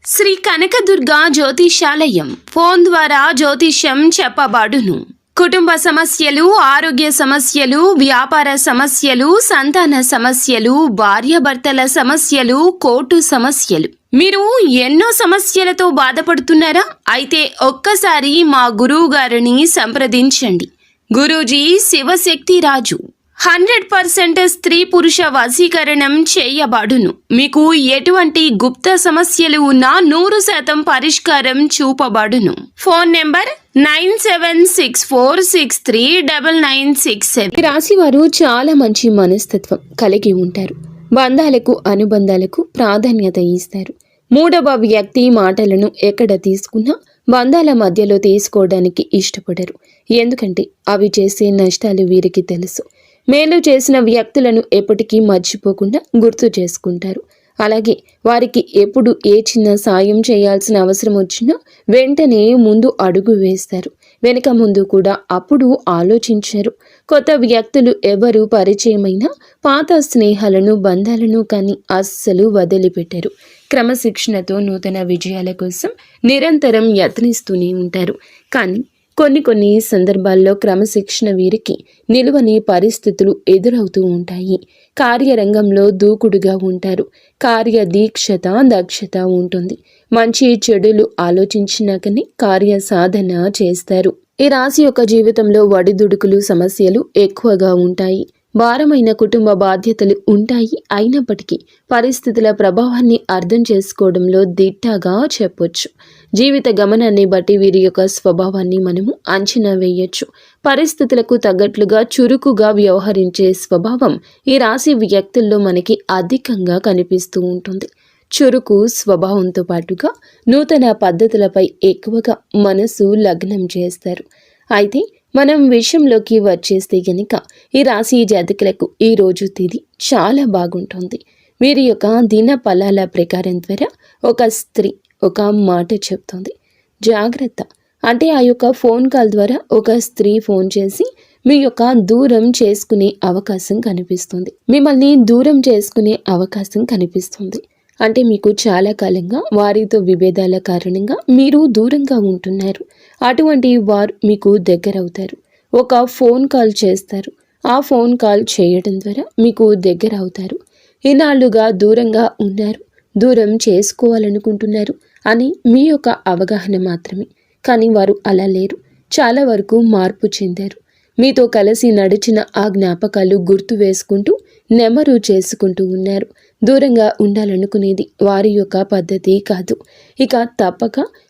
Shri Kanakadurga జ్యోతిషాలయం phone ద్వారా జ్యోతిష్యం చెప్పబడును. కుటుంబ సమస్యలు, ఆరోగ్య సమస్యలు, వ్యాపార సమస్యలు, సంతాన సమస్యలు, భార్యాభర్తల సమస్యలు, కోర్టు సమస్యలు. మీరు ఎన్నో సమస్యలతో బాధపడుతున్నారా? అయితే ఒక్కసారి మా గురువు గారిని సంప్రదించండి. గురూజీ శివశక్తి రాజు 100% స్త్రీ పురుష వశీకరణం చేయబడును. మీకు ఎటువంటి గుప్త సమస్యలు ఉన్నా 100% పరిష్కారం చూపబడును. Phone number 9764639967. ఈ రాశి వారు చాలా మంచి మనస్తత్వం కలిగి ఉంటారు. బంధాలకు, అనుబంధాలకు ప్రాధాన్యత ఇస్తారు. మూడవ వ్యక్తి మాటలను ఎక్కడ తీసుకున్నా బంధాల మధ్యలో తీసుకోవడానికి ఇష్టపడరు. ఎందుకంటే అవి చేసే నష్టాలు వీరికి తెలుసు. మేలు చేసిన వ్యక్తులను ఎప్పటికీ మర్చిపోకుండా గుర్తు చేసుకుంటారు. అలాగే వారికి ఎప్పుడు ఏ చిన్న సాయం చేయాల్సిన అవసరం వచ్చినా వెంటనే ముందు అడుగు వేస్తారు. వెనుక ముందు కూడా అప్పుడు ఆలోచించారు. కొత్త వ్యక్తులు ఎవరు పరిచయమైనా పాత స్నేహాలను, బంధాలను కానీ అస్సలు వదిలిపెట్టారు. క్రమశిక్షణతో నూతన విజయాల కోసం నిరంతరం యత్నిస్తూనే ఉంటారు. కానీ కొన్ని సందర్భాల్లో క్రమశిక్షణ వీరికి నిలువని పరిస్థితులు ఎదురవుతూ ఉంటాయి. కార్యరంగంలో దూకుడుగా ఉంటారు. కార్యదీక్షత, దక్షత ఉంటుంది. మంచి చెడులు ఆలోచించినా కానీ కార్య సాధన చేస్తారు. ఈ రాశి యొక్క జీవితంలో ఒడిదుడుకులు, సమస్యలు ఎక్కువగా ఉంటాయి. భారమైన కుటుంబ బాధ్యతలు ఉంటాయి. అయినప్పటికీ పరిస్థితుల ప్రభావాన్ని అర్థం చేసుకోవడంలో దిట్టగా చెప్పొచ్చు. జీవిత గమనాన్ని బట్టి వీరి యొక్క స్వభావాన్ని మనము అంచనా వేయొచ్చు. పరిస్థితులకు తగ్గట్లుగా చురుకుగా వ్యవహరించే స్వభావం ఈ రాశి వ్యక్తుల్లో మనకి అధికంగా కనిపిస్తూ ఉంటుంది. చురుకు స్వభావంతో పాటుగా నూతన పద్ధతులపై ఎక్కువగా మనసు లగ్నం చేస్తారు. అయితే మనం విషయంలోకి వచ్చేస్తే గనుక ఈ రాశి జాతకులకు ఈ రోజు తేదీ చాలా బాగుంటుంది. వీరి యొక్క దిన ఫలాల ప్రకారం ద్వారా ఒక స్త్రీ ఒక మాట చెప్తుంది, జాగ్రత్త. అంటే ఆ యొక్క ఫోన్ కాల్ ద్వారా ఒక స్త్రీ ఫోన్ చేసి మీ యొక్క దూరం చేసుకునే అవకాశం కనిపిస్తుంది. మిమ్మల్ని దూరం చేసుకునే అవకాశం కనిపిస్తుంది. అంటే మీకు చాలా కాలంగా వారితో విభేదాల కారణంగా మీరు దూరంగా ఉంటున్నారు. అటువంటి వారు మీకు దగ్గర అవుతారు. ఒక ఫోన్ కాల్ చేస్తారు. ఆ ఫోన్ కాల్ చేయడం ద్వారా మీకు దగ్గర అవుతారు. ఇన్నాళ్లుగా దూరంగా ఉన్నారు, దూరం చేసుకోవాలనుకుంటున్నారు అని మీ యొక్క అవగాహన మాత్రమే. కానీ వారు అలా లేరు. చాలా వరకు మార్పు చెందారు. మీతో కలిసి నడిచిన ఆ జ్ఞాపకాలు గుర్తు వేసుకుంటూ నెమరు చేసుకుంటూ ఉన్నారు. దూరంగా ఉండాలనుకునేది వారి యొక్క పద్ధతి కాదు.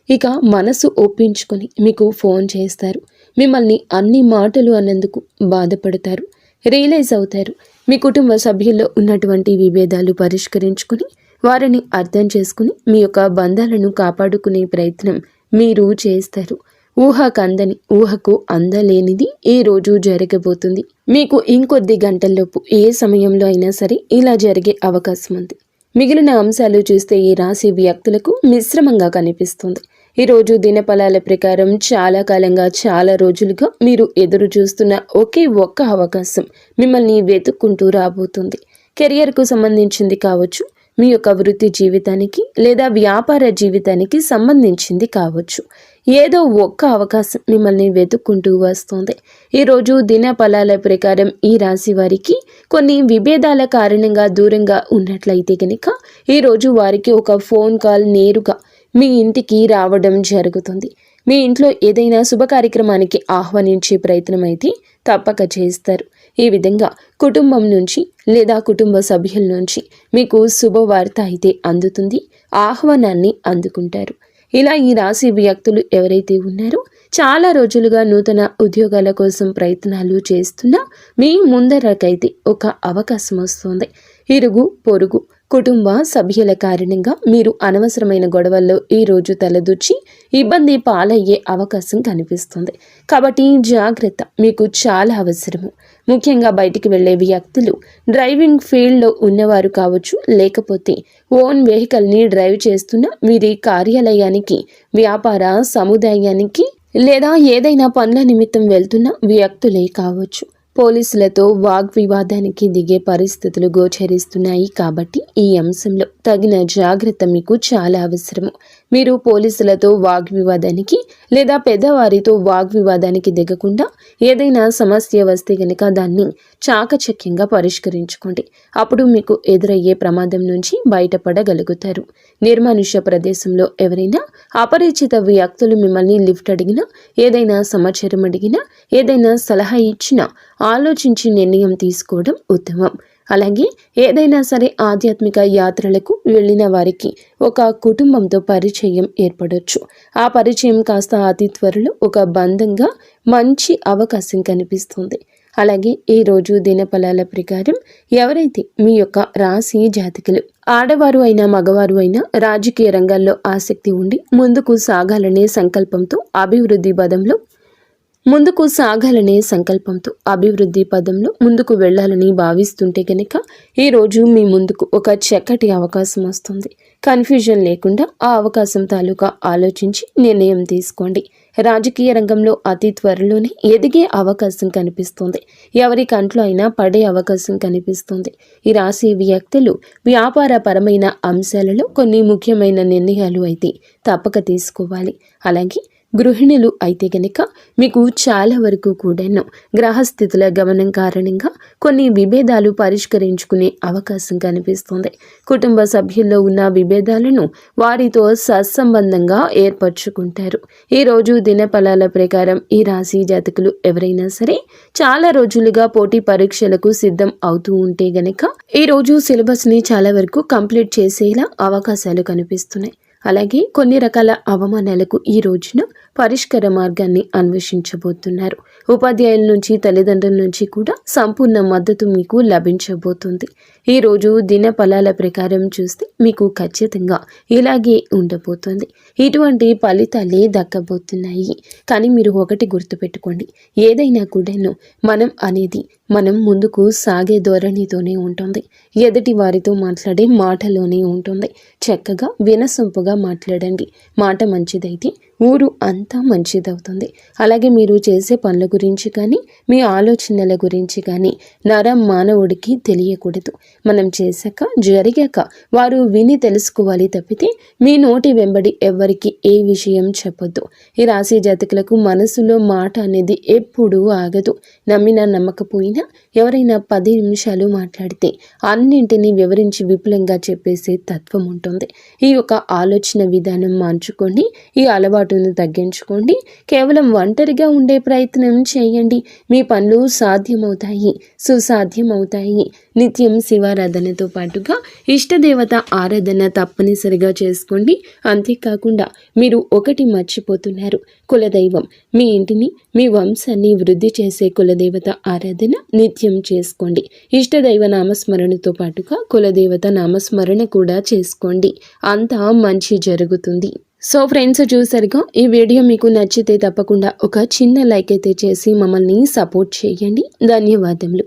ఇక మనసు ఒప్పించుకొని మీకు ఫోన్ చేస్తారు. మిమ్మల్ని అన్ని మాటలు అన్నందుకు బాధపడతారు. రియలైజ్ అవుతారు. మీ కుటుంబ సభ్యుల్లో ఉన్నటువంటి విభేదాలు పరిష్కరించుకుని వారిని అర్థం చేసుకుని మీ యొక్క బంధాలను కాపాడుకునే ప్రయత్నం మీరు చేస్తారు. ఊహకు అందలేనిది ఈ రోజు జరగబోతుంది. మీకు ఇంకొద్ది గంటల్లోపు ఏ సమయంలో అయినా సరే ఇలా జరిగే అవకాశం ఉంది. మిగిలిన అంశాలు చూస్తే ఈ రాశి వ్యక్తులకు మిశ్రమంగా కనిపిస్తుంది. ఈరోజు దినఫలాల ప్రకారం చాలా కాలంగా, చాలా రోజులుగా మీరు ఎదురు చూస్తున్న ఒకే ఒక్క అవకాశం మిమ్మల్ని వెతుక్కుంటూ రాబోతుంది. కెరియర్కు సంబంధించింది కావచ్చు, మీ యొక్క వృత్తి జీవితానికి లేదా వ్యాపార జీవితానికి సంబంధించింది కావచ్చు. ఏదో ఒక్క అవకాశం మిమ్మల్ని వెతుక్కుంటూ వస్తుంది. ఈరోజు దిన ఫలాల ప్రకారం ఈ రాశి వారికి కొన్ని విభేదాల కారణంగా దూరంగా ఉన్నట్లయితే కనుక ఈరోజు వారికి ఒక ఫోన్ కాల్ నేరుగా మీ ఇంటికి రావడం జరుగుతుంది. మీ ఇంట్లో ఏదైనా శుభ కార్యక్రమానికి ఆహ్వానించే ప్రయత్నం అయితే తప్పక చేస్తారు. ఈ విధంగా కుటుంబం నుంచి లేదా కుటుంబ సభ్యుల నుంచి మీకు శుభవార్త అయితే అందుతుంది. ఆహ్వానాన్ని అందుకుంటారు. ఇలా ఈ రాశి వ్యక్తులు ఎవరైతే ఉన్నారో చాలా రోజులుగా నూతన ఉద్యోగాల కోసం ప్రయత్నాలు చేస్తున్నా మీ ముందరకైతే ఒక అవకాశం వస్తుంది. ఇరుగు పొరుగు కుటుంబ సభ్యుల కారణంగా మీరు అనవసరమైన గొడవల్లో ఈరోజు తలదూర్చి ఇబ్బంది పాలయ్యే అవకాశం కనిపిస్తుంది. కాబట్టి జాగ్రత్త మీకు చాలా అవసరము. ముఖ్యంగా బయటికి వెళ్ళే వ్యక్తులు డ్రైవింగ్ ఫీల్డ్లో ఉన్నవారు కావచ్చు, లేకపోతే ఓన్ వెహికల్ని డ్రైవ్ చేస్తున్న వీరి కార్యాలయానికి, వ్యాపార సముదాయానికి లేదా ఏదైనా పనుల నిమిత్తం వెళ్తున్న వ్యక్తులే కావచ్చు. పోలీసులతో వాగ్వివాదానికి దిగే పరిస్థితులు గోచరిస్తున్నాయి కాబట్టి ఈ అంశంలో తగిన జాగ్రత్త మీకు చాలా అవసరము. మీరు పోలీసులతో వాగ్వివాదానికి లేదా పెద్దవారితో వాగ్వివాదానికి దిగకుండా ఏదైనా సమస్య వస్తే గనక దాన్ని చాకచక్యంగా పరిష్కరించుకోండి. అప్పుడు మీకు ఎదురయ్యే ప్రమాదం నుంచి బయటపడగలుగుతారు. నిర్మానుష్య ప్రదేశంలో ఎవరైనా అపరిచిత వ్యక్తులు మిమ్మల్ని లిఫ్ట్ అడిగినా, ఏదైనా సమాచారం అడిగినా, ఏదైనా సలహా ఇచ్చినా ఆలోచించి నిర్ణయం తీసుకోవడం ఉత్తమం. అలాగే ఏదైనా సరే ఆధ్యాత్మిక యాత్రలకు వెళ్ళిన వారికి ఒక కుటుంబంతో పరిచయం ఏర్పడవచ్చు. ఆ పరిచయం కాస్త అతి త్వరలో ఒక బంధంగా మంచి అవకాశం కనిపిస్తుంది. అలాగే ఈ రోజు దినఫలాల ప్రకారం ఎవరైతే మీ యొక్క రాశి జాతకులు ఆడవారు అయినా మగవారు అయినా రాజకీయ రంగాల్లో ఆసక్తి ఉండి ముందుకు సాగాలనే సంకల్పంతో అభివృద్ధి పదంలో ముందుకు వెళ్ళాలని భావిస్తుంటే గనక ఈరోజు మీ ముందుకు ఒక చక్కటి అవకాశం వస్తుంది. కన్ఫ్యూజన్ లేకుండా ఆ అవకాశం తాలూకా ఆలోచించి నిర్ణయం తీసుకోండి. రాజకీయ రంగంలో అతి త్వరలోనే ఎదిగే అవకాశం కనిపిస్తుంది. ఎవరి కంట్లో అయినా పడే అవకాశం కనిపిస్తుంది. ఈ రాశి వ్యక్తులు వ్యాపారపరమైన అంశాలలో కొన్ని ముఖ్యమైన నిర్ణయాలు అయితే తప్పక తీసుకోవాలి. అలాగే గృహిణులు అయితే గనక మీకు చాలా వరకు కూడాను గ్రహస్థితుల గమనం కారణంగా కొన్ని విభేదాలు పరిష్కరించుకునే అవకాశం కనిపిస్తుంది. కుటుంబ సభ్యుల్లో ఉన్న విభేదాలను వారితో సత్సంబంధంగా ఏర్పరచుకుంటారు. ఈరోజు దినఫలాల ప్రకారం ఈ రాశి జాతకులు ఎవరైనా సరే చాలా రోజులుగా పోటీ పరీక్షలకు సిద్ధం అవుతూ ఉంటే గనక ఈరోజు సిలబస్ని చాలా వరకు కంప్లీట్ చేసేలా అవకాశాలు కనిపిస్తున్నాయి. అలాగే కొన్ని రకాల అవమానాలకు ఈ రోజున పరిష్కార మార్గాన్ని అన్వేషించబోతున్నారు. ఉపాధ్యాయుల నుంచి, తల్లిదండ్రుల నుంచి కూడా సంపూర్ణ మద్దతు మీకు లభించబోతుంది. ఈరోజు దిన ఫలాల ప్రకారం చూస్తే మీకు ఖచ్చితంగా ఇలాగే ఉండబోతుంది. ఇటువంటి ఫలితాలే దక్కబోతున్నాయి. కానీ మీరు ఒకటి గుర్తుపెట్టుకోండి, ఏదైనా కూడాను మనం ముందుకు సాగే ధోరణితోనే ఉంటుంది. ఎదుటి వారితో మాట్లాడే మాటలోనే ఉంటుంది. చక్కగా వినసొంపుగా మాట్లాడండి. మాట మంచిదైతే ఊరు అంతా మంచిదవుతుంది. అలాగే మీరు చేసే పనుల గురించి కానీ, మీ ఆలోచనల గురించి కానీ మానవుడికి తెలియకూడదు. మనం చేశాక, జరిగాక వారు విని తెలుసుకోవాలి తప్పితే మీ నోటి వెంబడి ఎవ్వరికి ఏ విషయం చెప్పొద్దు. ఈ రాశి జాతకులకు మనసులో మాట అనేది ఎప్పుడూ ఆగదు. నమ్మినా నమ్మకపోయినా ఎవరైనా 10 నిమిషాలు మాట్లాడితే అన్నింటినీ వివరించి విపులంగా చెప్పేసే తత్వం ఉంటుంది. ఈ యొక్క ఆలోచన విధానం మార్చుకోండి. ఈ అలవాటును తగ్గించుకోండి. కేవలం ఒంటరిగా ఉండే ప్రయత్నం చేయండి. మీ పనులు సాధ్యమవుతాయి, సుసాధ్యమవుతాయి. నిత్యం శివారాధనతో పాటుగా ఇష్టదేవత ఆరాధన తప్పనిసరిగా చేసుకోండి. అంతేకాకుండా మీరు ఒకటి మర్చిపోతున్నారు, కులదైవం. మీ ఇంటిని, మీ వంశాన్ని వృద్ధి చేసే కులదేవత ఆరాధన నిత్యం చేసుకోండి. ఇష్టదైవ నామస్మరణతో పాటుగా కులదేవత నామస్మరణ కూడా చేసుకోండి. అంతా మంచి జరుగుతుంది. సో ఫ్రెండ్స్, చూసారుగా, ఈ వీడియో మీకు నచ్చితే తప్పకుండా ఒక చిన్న లైక్ అయితే చేసి మమ్మల్ని సపోర్ట్ చేయండి. ధన్యవాదములు.